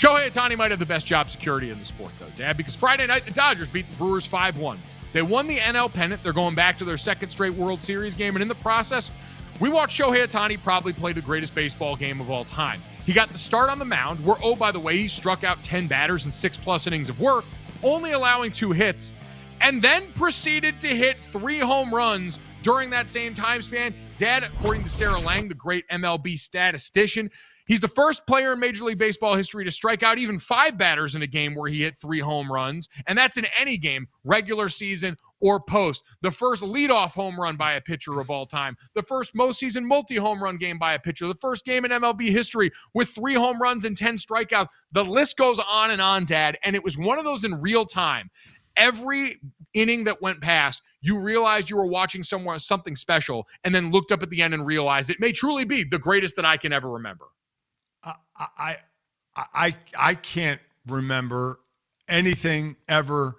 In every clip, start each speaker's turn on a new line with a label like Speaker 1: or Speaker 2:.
Speaker 1: Shohei Ohtani might have the best job security in the sport, though, Dad, because Friday night the Dodgers beat the Brewers 5-1. They won the NL pennant. They're going back to their second straight World Series game, and in the process, we watched Shohei Ohtani probably play the greatest baseball game of all time. He got the start on the mound, where, oh, by the way, he struck out 10 batters in 6+ innings of work, only allowing 2 hits, and then proceeded to hit 3 home runs during that same time span. Dad, according to Sarah Lang, the great MLB statistician, he's the first player in Major League Baseball history to strike out even 5 batters in a game where he hit 3 home runs, and that's in any game, regular season or post. The first leadoff home run by a pitcher of all time. The first most-season multi-home run game by a pitcher. The first game in MLB history with 3 home runs and 10 strikeouts. The list goes on, Dad, and it was one of those in real time. Every inning that went past, you realized you were watching something special, and then looked up at the end and realized it may truly be the greatest that I can ever remember.
Speaker 2: I can't remember anything ever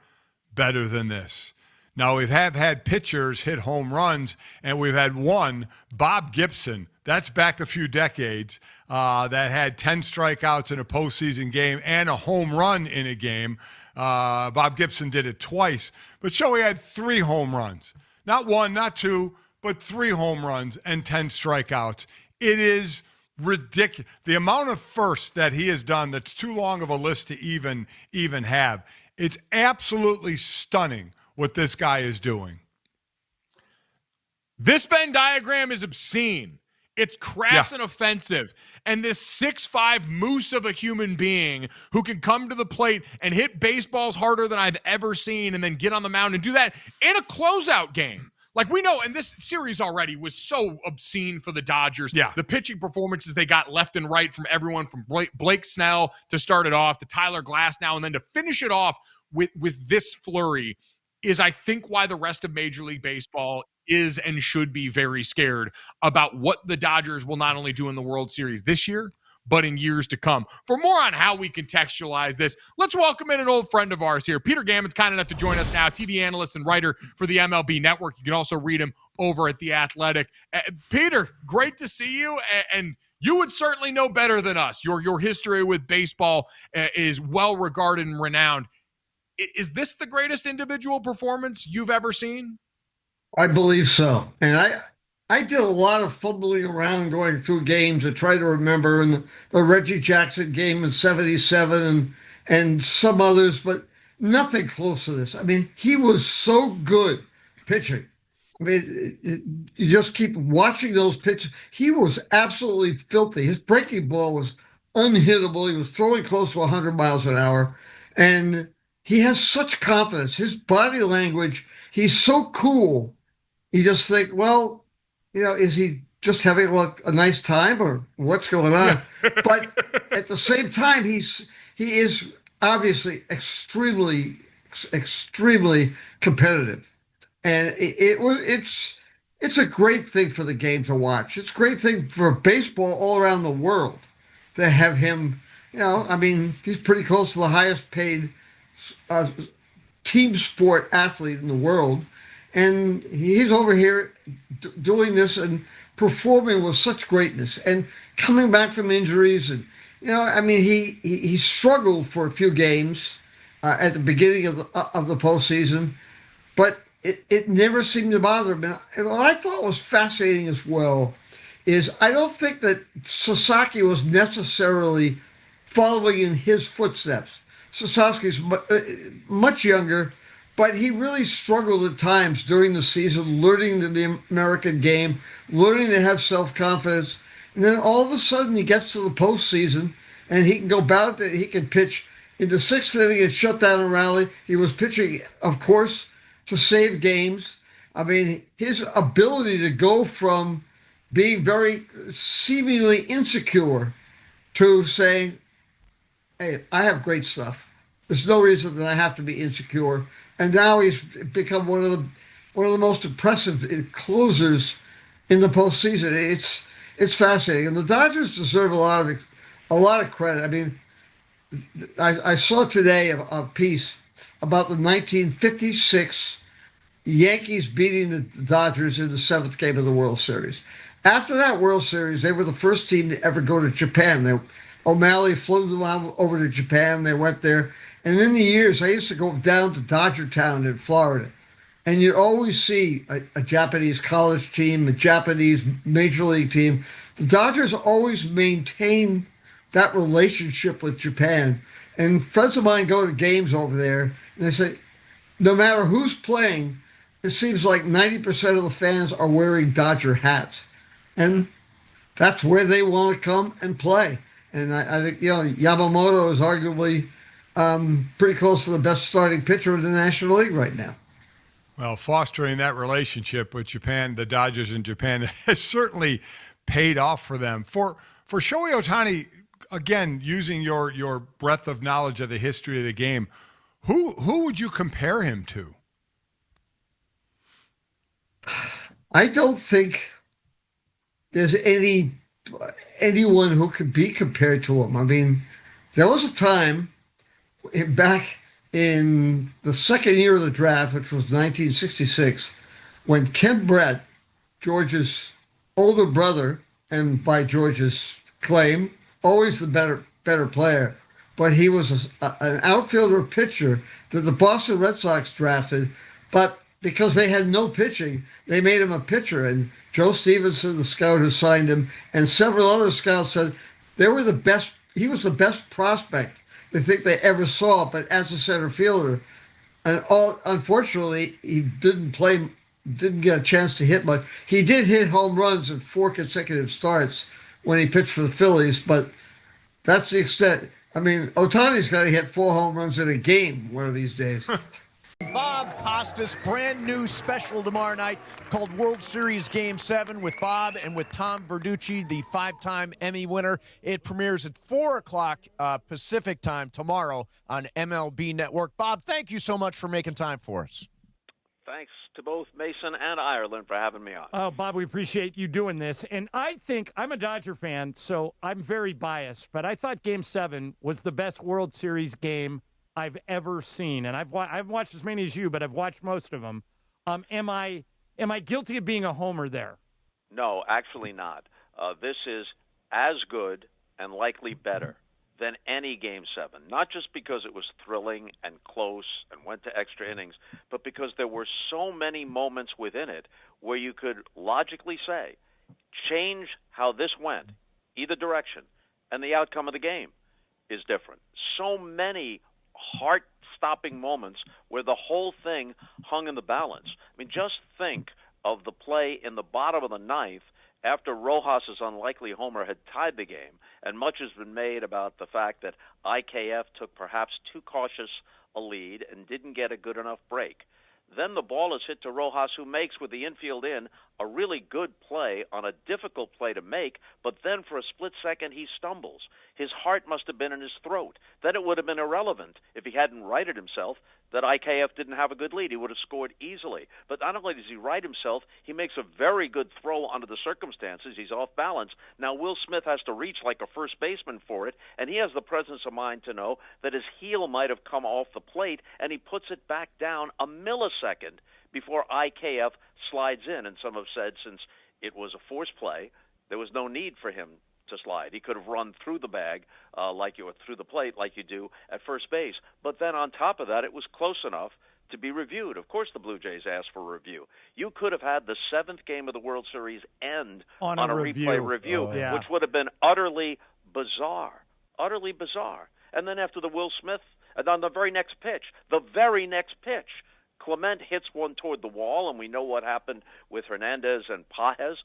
Speaker 2: better than this. Now, we have had pitchers hit home runs, and we've had one, Bob Gibson, that's back a few decades, that had 10 strikeouts in a postseason game and a home run in a game. Bob Gibson did it twice. But Shohei had 3 home runs. Not 1, not 2, but 3 home runs and 10 strikeouts. It is ridiculous. The amount of firsts that he has done, that's too long of a list to even have. It's absolutely stunning what this guy is doing.
Speaker 1: This Venn diagram is obscene. It's crass and offensive. And this 6'5" moose of a human being who can come to the plate and hit baseballs harder than I've ever seen and then get on the mound and do that in a closeout game. Like, we know, and this series already was so obscene for the Dodgers.
Speaker 2: Yeah.
Speaker 1: The pitching performances they got left and right from everyone from Blake Snell to start it off, to Tyler Glasnow, and then to finish it off with this flurry is, I think, why the rest of Major League Baseball is and should be very scared about what the Dodgers will not only do in the World Series this year, but in years to come. For more on how we contextualize this, let's welcome in an old friend of ours here. Peter Gammon's kind enough to join us now, TV analyst and writer for the MLB Network. You can also read him over at The Athletic. Peter, great to see you, and you would certainly know better than us. Your history with baseball is well regarded and renowned. Is this the greatest individual performance you've ever seen?
Speaker 3: I believe so. And I did a lot of fumbling around going through games to try to remember, and the Reggie Jackson game in '77 and some others, but nothing close to this. I mean, he was so good pitching. I mean, you just keep watching those pitches. He was absolutely filthy. His breaking ball was unhittable. He was throwing close to 100 miles an hour. And he has such confidence. His body language, he's so cool. You just think, well, you know, is he just having a nice time or what's going on? But at the same time, he is obviously extremely competitive. And it's a great thing for the game to watch. It's a great thing for baseball all around the world to have him. You know, I mean, he's pretty close to the highest paid team sport athlete in the world, and he's over here doing this and performing with such greatness and coming back from injuries. And you know, I mean, he struggled for a few games at the beginning of the postseason, but it never seemed to bother him. And what I thought was fascinating as well is I don't think that Sasaki was necessarily following in his footsteps. Sasaki's much younger, but he really struggled at times during the season, learning the American game, learning to have self-confidence. And then all of a sudden he gets to the postseason and he can go about it. He can pitch in the 6th inning and shut down a rally. He was pitching, of course, to save games. I mean, his ability to go from being very seemingly insecure to saying, hey, I have great stuff. There's no reason that I have to be insecure. And now he's become one of the most impressive closers in the postseason. It's fascinating, and the Dodgers deserve a lot of credit. I mean, I saw today a piece about the 1956 Yankees beating the Dodgers in the 7th game of the World Series. After that World Series, they were the first team to ever go to Japan. O'Malley flew them over to Japan. They went there. And in the years, I used to go down to Dodgertown in Florida. And you always see a Japanese college team, a Japanese major league team. The Dodgers always maintain that relationship with Japan. And friends of mine go to games over there, and they say, no matter who's playing, it seems like 90% of the fans are wearing Dodger hats. And that's where they want to come and play. And I think, Yamamoto is arguably pretty close to the best starting pitcher in the National League right now.
Speaker 2: Well, fostering that relationship with Japan, the Dodgers in Japan, has certainly paid off for them. For Shohei Ohtani, again, using your breadth of knowledge of the history of the game, who would you compare him to?
Speaker 3: I don't think there's anyone who could be compared to him. I mean, there was a time back in the second year of the draft, which was 1966, when Ken Brett, George's older brother, and by George's claim, always the better player, but he was an outfielder pitcher that the Boston Red Sox drafted, but because they had no pitching, they made him a pitcher. And Joe Stevenson, the scout who signed him, and several other scouts said they were the best. He was the best prospect they think they ever saw, but as a center fielder. And unfortunately, he didn't get a chance to hit much. He did hit home runs in 4 consecutive starts when he pitched for the Phillies, but that's the extent. I mean, Ohtani's got to hit 4 home runs in a game one of these days.
Speaker 4: Bob Costas, brand new special tomorrow night called World Series Game 7 with Bob and with Tom Verducci, the 5-time Emmy winner. It premieres at 4 o'clock Pacific time tomorrow on MLB Network. Bob, thank you so much for making time for us.
Speaker 5: Thanks to both Mason and Ireland for having me on.
Speaker 6: Oh, Bob, we appreciate you doing this. And I think I'm a Dodger fan, so I'm very biased, but I thought Game 7 was the best World Series game I've ever seen. And I've watched as many as you, but I've watched most of them. Am I guilty of being a homer there?
Speaker 5: No, actually not. This is as good and likely better than any Game 7, not just because it was thrilling and close and went to extra innings, but because there were so many moments within it where you could logically say, change how this went, either direction, and the outcome of the game is different. So many heart-stopping moments where the whole thing hung in the balance. I mean, just think of the play in the bottom of the ninth after Rojas's unlikely homer had tied the game, and much has been made about the fact that IKF took perhaps too cautious a lead and didn't get a good enough break. Then the ball is hit to Rojas, who makes, with the infield in, a really good play on a difficult play to make, but then for a split second he stumbles. His heart must have been in his throat. Then it would have been irrelevant if he hadn't righted himself that IKF didn't have a good lead. He would have scored easily. But not only does he right himself, he makes a very good throw under the circumstances. He's off balance. Now Will Smith has to reach like a first baseman for it, and he has the presence of mind to know that his heel might have come off the plate, and he puts it back down a millisecond before IKF slides in. And some have said since it was a force play, there was no need for him to slide. He could have run through the bag through the plate like you do at first base. But then on top of that, it was close enough to be reviewed. Of course the Blue Jays asked for a review. You could have had the 7th game of the World Series end on a replay review, which would have been utterly bizarre. Utterly bizarre. And then after the Will Smith, and on the very next pitch, Clement hits one toward the wall, and we know what happened with Hernandez and Pajes.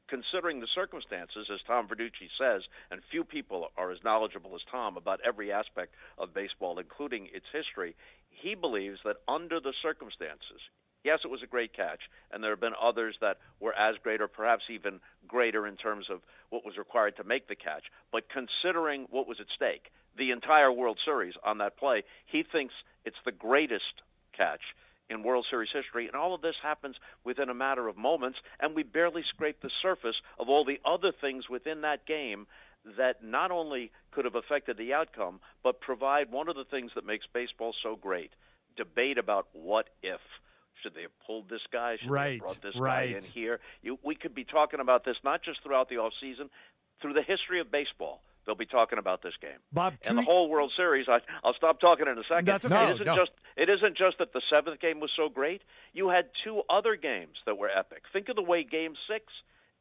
Speaker 5: Considering the circumstances, as Tom Verducci says, and few people are as knowledgeable as Tom about every aspect of baseball, including its history, he believes that under the circumstances, yes, it was a great catch, and there have been others that were as great or perhaps even greater in terms of what was required to make the catch, but considering what was at stake, the entire World Series on that play, he thinks it's the greatest catch in World Series history, and all of this happens within a matter of moments, and we barely scrape the surface of all the other things within that game that not only could have affected the outcome, but provide one of the things that makes baseball so great, debate about what if. Should they have pulled this guy? Should they have brought this guy in here? We could be talking about this not just throughout the offseason, through the history of baseball. they'll be talking about this game.
Speaker 6: Bob,
Speaker 5: and the whole World Series, I'll stop talking in a second.
Speaker 6: That's okay.
Speaker 5: It isn't just that the seventh game was so great. You had two other games that were epic. Think of the way Game 6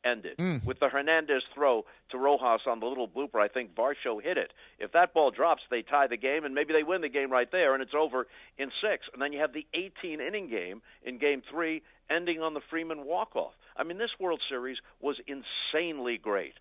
Speaker 5: ended with the Hernandez throw to Rojas on the little blooper. I think Varsho hit it. If that ball drops, they tie the game, and maybe they win the game right there, and it's over in 6. And then you have the 18-inning game in Game 3 ending on the Freeman walk-off. I mean, this World Series was insanely great.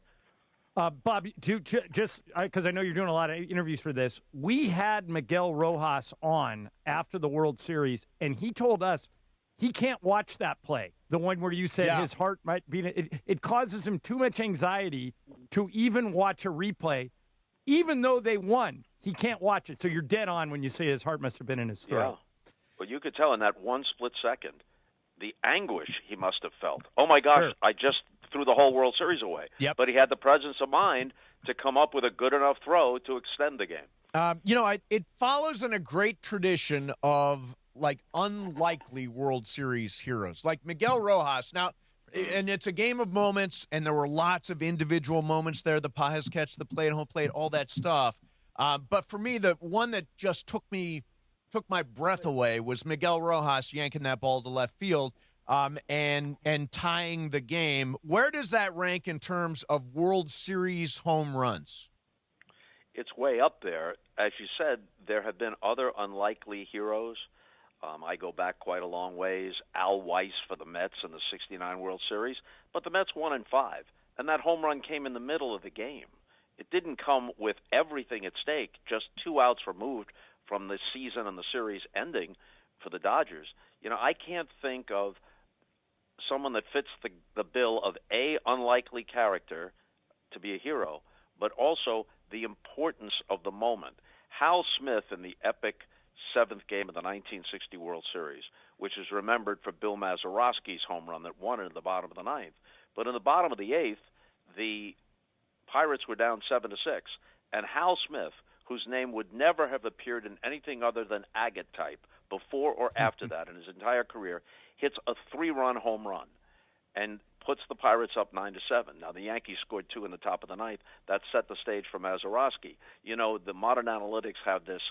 Speaker 6: Bob, just because I know you're doing a lot of interviews for this, we had Miguel Rojas on after the World Series, and he told us he can't watch that play, the one where you said his heart might beat. It causes him too much anxiety to even watch a replay, even though they won. He can't watch it. So you're dead on when you say his heart must have been in his throat.
Speaker 5: Yeah. Well, you could tell in that one split second the anguish he must have felt. Oh, my gosh, sure. I just threw the whole World Series away.
Speaker 4: Yep.
Speaker 5: But he had the presence of mind to come up with a good enough throw to extend the game.
Speaker 4: It follows in a great tradition of, like, unlikely World Series heroes. Like Miguel Rojas. Now, and it's a game of moments, and there were lots of individual moments there. The Pajas catch, the plate, home plate, all that stuff. But for me, the one that just took my breath away was Miguel Rojas yanking that ball to left field and tying the game. Where does that rank in terms of World Series home runs?
Speaker 5: It's way up there. As you said, there have been other unlikely heroes. I go back quite a long ways. Al Weiss for the Mets in the '69 World Series, but the Mets won in 5, and that home run came in the middle of the game. It didn't come with everything at stake, just 2 outs removed from the season and the series ending for the Dodgers. I can't think of someone that fits the bill of A, unlikely character to be a hero, but also the importance of the moment. Hal Smith in the epic 7th game of the 1960 World Series, which is remembered for Bill Mazeroski's home run that won it in the bottom of the 9th. But in the bottom of the 8th, the Pirates were down 7-6, and Hal Smith, whose name would never have appeared in anything other than agate type before or after that in his entire career, hits a 3-run home run and puts the Pirates up 9-7. Now, the Yankees scored 2 in the top of the 9th. That set the stage for Mazeroski. The modern analytics have this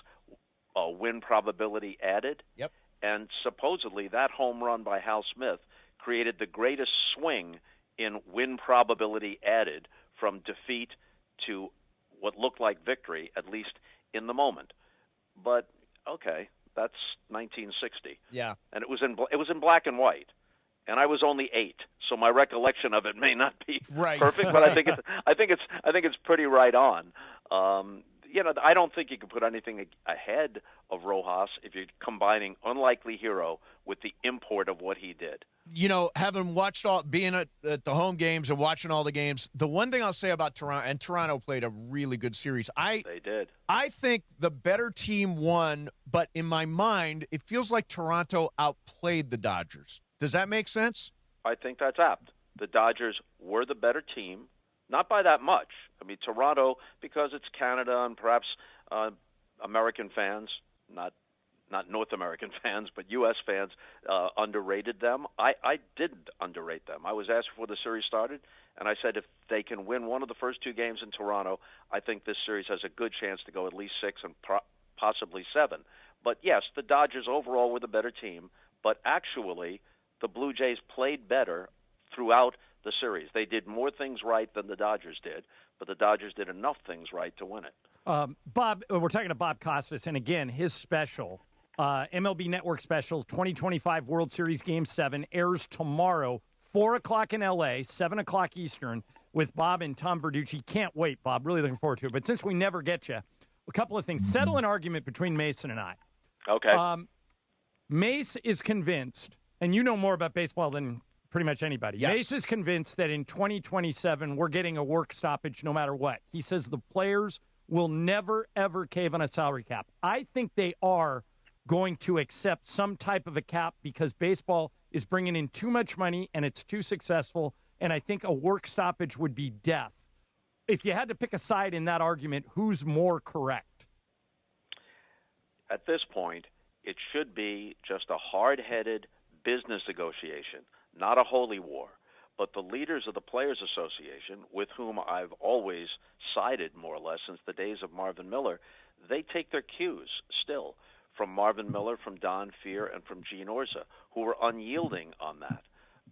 Speaker 5: win probability added.
Speaker 4: Yep.
Speaker 5: And supposedly that home run by Hal Smith created the greatest swing in win probability added from defeat to what looked like victory, at least in the moment. But, okay, that's 1960.
Speaker 4: Yeah.
Speaker 5: And it was in black and white. And I was only 8, so my recollection of it may not be perfect, but I think it's pretty right on. I don't think you can put anything ahead of Rojas if you're combining unlikely hero with the import of what he did.
Speaker 4: Having watched being at the home games and watching all the games, the one thing I'll say about Toronto, and Toronto played a really good series.
Speaker 5: They did.
Speaker 4: I think the better team won, but in my mind, it feels like Toronto outplayed the Dodgers. Does that make sense?
Speaker 5: I think that's apt. The Dodgers were the better team, not by that much. I mean, Toronto, because it's Canada and perhaps American fans, not North American fans, but U.S. fans, underrated them. I didn't underrate them. I was asked before the series started, and I said if they can win one of the first 2 games in Toronto, I think this series has a good chance to go at least 6 and possibly 7. But, yes, the Dodgers overall were the better team, but actually the Blue Jays played better throughout the series. They did more things right than the Dodgers did, but the Dodgers did enough things right to win it.
Speaker 6: Bob, we're talking to Bob Costas, and again, his special, MLB Network special, 2025 World Series Game 7, airs tomorrow, 4 o'clock in L.A., 7 o'clock Eastern, with Bob and Tom Verducci. Can't wait, Bob. Really looking forward to it. But since we never get you, a couple of things. Settle an argument between Mason and I.
Speaker 5: Okay.
Speaker 6: Mace is convinced, and you know more about baseball than pretty much anybody.
Speaker 4: Yes.
Speaker 6: Mace is convinced that in 2027, we're getting a work stoppage no matter what. He says the players will never, ever cave on a salary cap. I think they are going to accept some type of a cap because baseball is bringing in too much money and it's too successful, and I think a work stoppage would be death. If you had to pick a side in that argument, who's more correct?
Speaker 5: At this point, it should be just a hard-headed business negotiation, not a holy war. But the leaders of the Players Association, with whom I've always sided more or less since the days of Marvin Miller, they take their cues still from Marvin Miller, from Don Fear, and from Gene Orza, who were unyielding on that.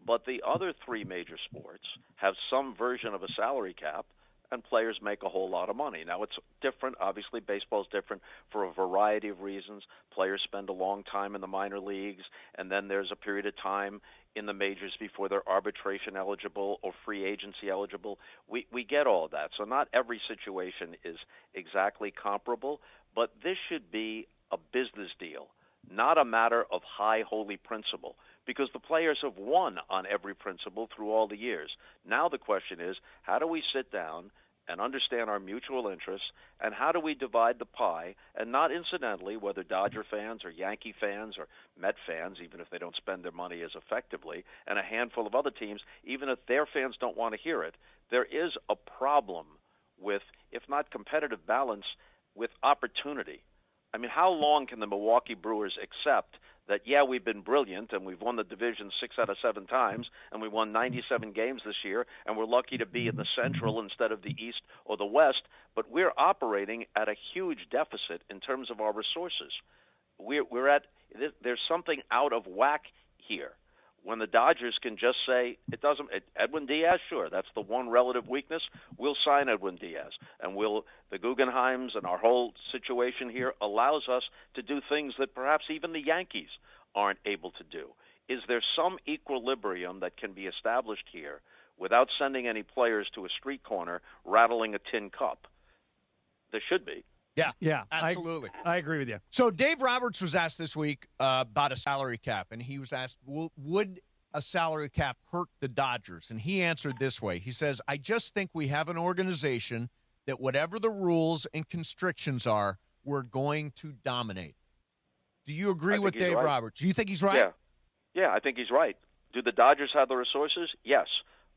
Speaker 5: But the other three major sports have some version of a salary cap, and players make a whole lot of money. Now, it's different. Obviously, baseball is different for a variety of reasons. Players spend a long time in the minor leagues, and then there's a period of time in the majors before they're arbitration eligible or free agency eligible. We get all of that. So not every situation is exactly comparable, but this should be a business deal, not a matter of high holy principle, because the players have won on every principle through all the years. Now the question is, how do we sit down and understand our mutual interests, and how do we divide the pie, and not incidentally, whether Dodger fans or Yankee fans or Met fans, even if they don't spend their money as effectively, and a handful of other teams, even if their fans don't want to hear it, there is a problem with, if not competitive balance, with opportunity. I mean, how long can the Milwaukee Brewers accept that, yeah, we've been brilliant and we've won the division 6 out of 7 times and we won 97 games this year and we're lucky to be in the Central instead of the East or the West, but we're operating at a huge deficit in terms of our resources. There's something out of whack here. When the Dodgers can just say, Edwin Diaz, sure, that's the one relative weakness, we'll sign Edwin Diaz. And the Guggenheims and our whole situation here allows us to do things that perhaps even the Yankees aren't able to do. Is there some equilibrium that can be established here without sending any players to a street corner rattling a tin cup? There should be.
Speaker 4: Yeah, absolutely.
Speaker 6: I agree with you.
Speaker 4: So Dave Roberts was asked this week about a salary cap, and he was asked, would a salary cap hurt the Dodgers? And he answered this way. He says, I just think we have an organization that whatever the rules and constrictions are, we're going to dominate. Do you agree with Dave Roberts? Do you think he's right?
Speaker 5: Yeah, I think he's right. Do the Dodgers have the resources? Yes.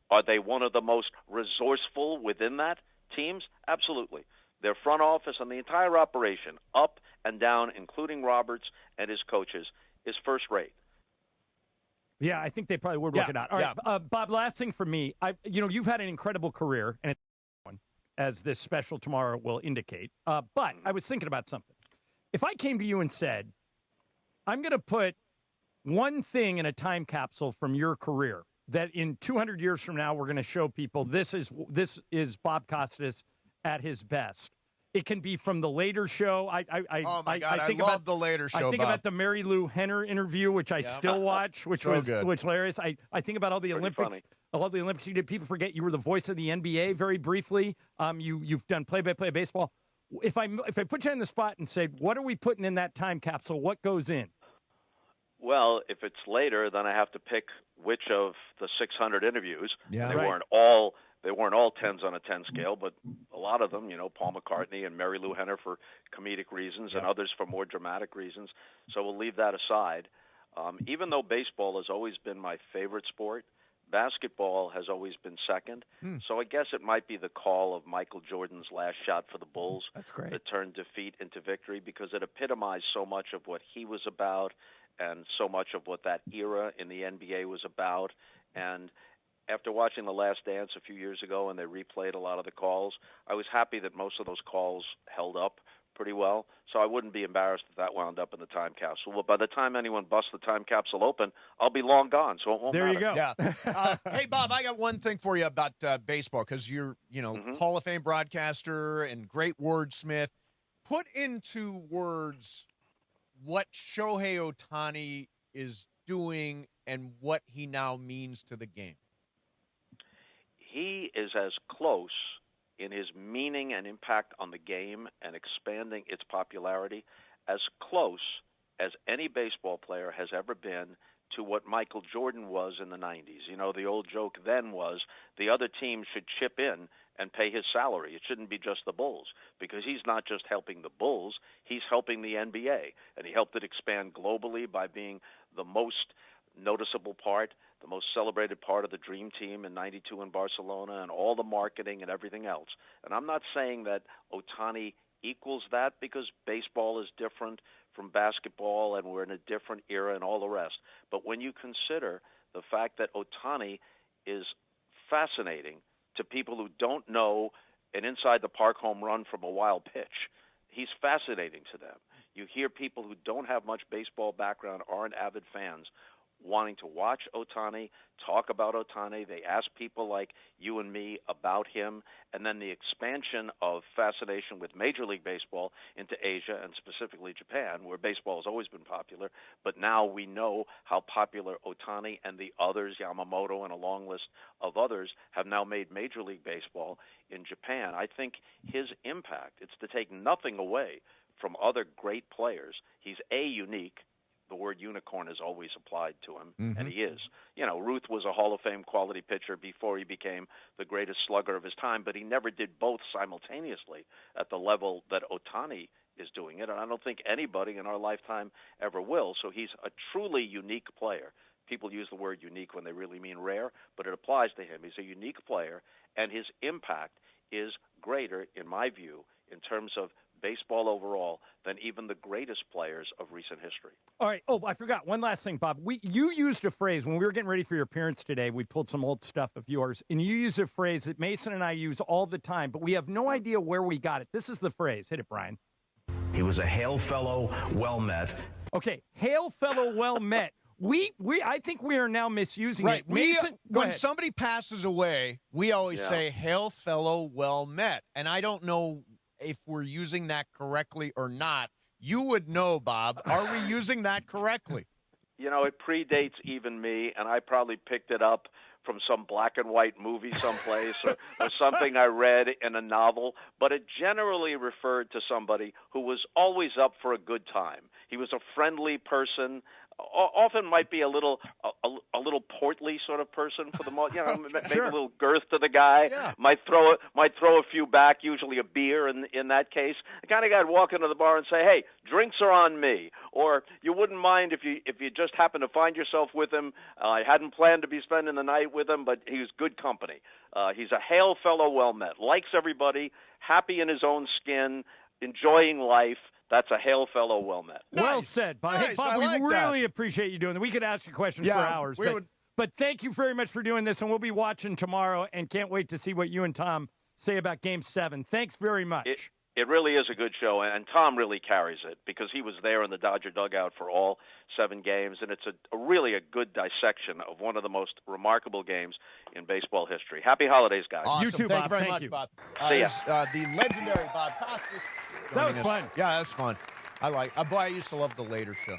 Speaker 5: Are they one of the most resourceful within that teams? Absolutely. Their front office and the entire operation, up and down, including Roberts and his coaches, is first rate.
Speaker 6: Yeah, I think they probably would work it out. All right, Bob, last thing for me. You've had an incredible career, and it's one, as this special tomorrow will indicate. But I was thinking about something. If I came to you and said, I'm going to put one thing in a time capsule from your career that in 200 years from now we're going to show people this is Bob Costas at his best. It can be from the Later Show. I
Speaker 4: love the Later Show.
Speaker 6: I think about the Mary Lou Henner interview, which I still watch, which was hilarious. I think about all the Olympics you did. People forget you were the voice of the NBA very briefly. You've done play-by-play baseball. If I put you on the spot and say, what are we putting in that time capsule? What goes in?
Speaker 5: Well, if it's later, then I have to pick which of the 600 interviews.
Speaker 4: Yeah,
Speaker 5: they weren't all 10s on a 10 scale, but a lot of them, Paul McCartney and Mary Lou Henner for comedic reasons and others for more dramatic reasons. So we'll leave that aside. Even though baseball has always been my favorite sport, basketball has always been second. So I guess it might be the call of Michael Jordan's last shot for the Bulls that turned defeat into victory, because it epitomized so much of what he was about and so much of what that era in the NBA was about. And after watching The Last Dance a few years ago and they replayed a lot of the calls, I was happy that most of those calls held up pretty well. So I wouldn't be embarrassed if that wound up in the time capsule. Well, by the time anyone busts the time capsule open, I'll be long gone, so it won't matter.
Speaker 6: There you go.
Speaker 4: Yeah. Hey, Bob, I got one thing for you about baseball, because you're, Hall of Fame broadcaster and great wordsmith. Put into words what Shohei Ohtani is doing and what he now means to the game.
Speaker 5: He is as close in his meaning and impact on the game and expanding its popularity, as close as any baseball player has ever been to what Michael Jordan was in the 90s. The old joke then was the other team should chip in and pay his salary. It shouldn't be just the Bulls, because he's not just helping the Bulls, he's helping the NBA. And he helped it expand globally by being the most noticeable part, the most celebrated part of the Dream Team in '92 in Barcelona, and all the marketing and everything else. And I'm not saying that Ohtani equals that, because baseball is different from basketball and we're in a different era and all the rest. But when you consider the fact that Ohtani is fascinating to people who don't know an inside-the-park home run from a wild pitch. He's fascinating to them. You hear people who don't have much baseball background, aren't avid fans, wanting to watch Ohtani, talk about Ohtani. They ask people like you and me about him, and then the expansion of fascination with Major League Baseball into Asia and specifically Japan, where baseball has always been popular. But now we know how popular Ohtani and the others, Yamamoto and a long list of others, have now made Major League Baseball in Japan. I think his impact, it's to take nothing away from other great players. He's unique. The word unicorn is always applied to him, and he is. You know, Ruth was a Hall of Fame quality pitcher before he became the greatest slugger of his time, but he never did both simultaneously at the level that Ohtani is doing it, and I don't think anybody in our lifetime ever will. So he's a truly unique player. People use the word unique when they really mean rare, but it applies to him. He's a unique player, and his impact is greater, in my view, in terms of baseball overall than even the greatest players of recent history.
Speaker 6: All right. Oh, I forgot one last thing, Bob. You used a phrase when we were getting ready for your appearance today. We pulled some old stuff of yours, and you used a phrase that Mason and I use all the time, but we have no idea where we got it. This is the phrase. Hit it, Brian.
Speaker 7: He was a hail fellow, well met.
Speaker 6: Okay, hail fellow, well met. I think we are now misusing
Speaker 4: right.
Speaker 6: it. Mason,
Speaker 4: when somebody passes away, we always say, hail fellow, well met. And I don't know if we're using that correctly or not. You would know, Bob. Are we using that correctly?
Speaker 5: You know, it predates even me, and I probably picked it up from some black and white movie someplace or something I read in a novel, but it generally referred to somebody who was always up for a good time. He was a friendly person, often might be a little portly sort of person for the most, maybe a little girth to the guy.
Speaker 4: Yeah.
Speaker 5: Might throw a few back, usually a beer in that case. The kind of guy would walk into the bar and say, "Hey, drinks are on me," or you wouldn't mind if you just happen to find yourself with him. I hadn't planned to be spending the night with him, but he was good company. He's a hail fellow, well met, likes everybody, happy in his own skin, enjoying life. That's a hail fellow, well met.
Speaker 6: Well said, Bob.
Speaker 4: Nice.
Speaker 6: Hey, Bob,
Speaker 4: I like
Speaker 6: we
Speaker 4: that.
Speaker 6: really appreciate you doing that. We could ask you questions for hours. But thank you very much for doing this, and we'll be watching tomorrow and can't wait to see what you and Tom say about Game 7. Thanks very much.
Speaker 5: It really is a good show, and Tom really carries it because he was there in the Dodger dugout for all 7 games, and it's really a good dissection of one of the most remarkable games in baseball history. Happy holidays, guys.
Speaker 4: Awesome.
Speaker 6: You too,
Speaker 4: Thank
Speaker 6: Bob.
Speaker 4: you very
Speaker 6: Thank
Speaker 4: much,
Speaker 6: you.
Speaker 4: Bob.
Speaker 5: See ya.
Speaker 4: The legendary Bob Costas.
Speaker 6: That was fun.
Speaker 4: Yeah, that's fun. I like. Boy, I used to love the later show.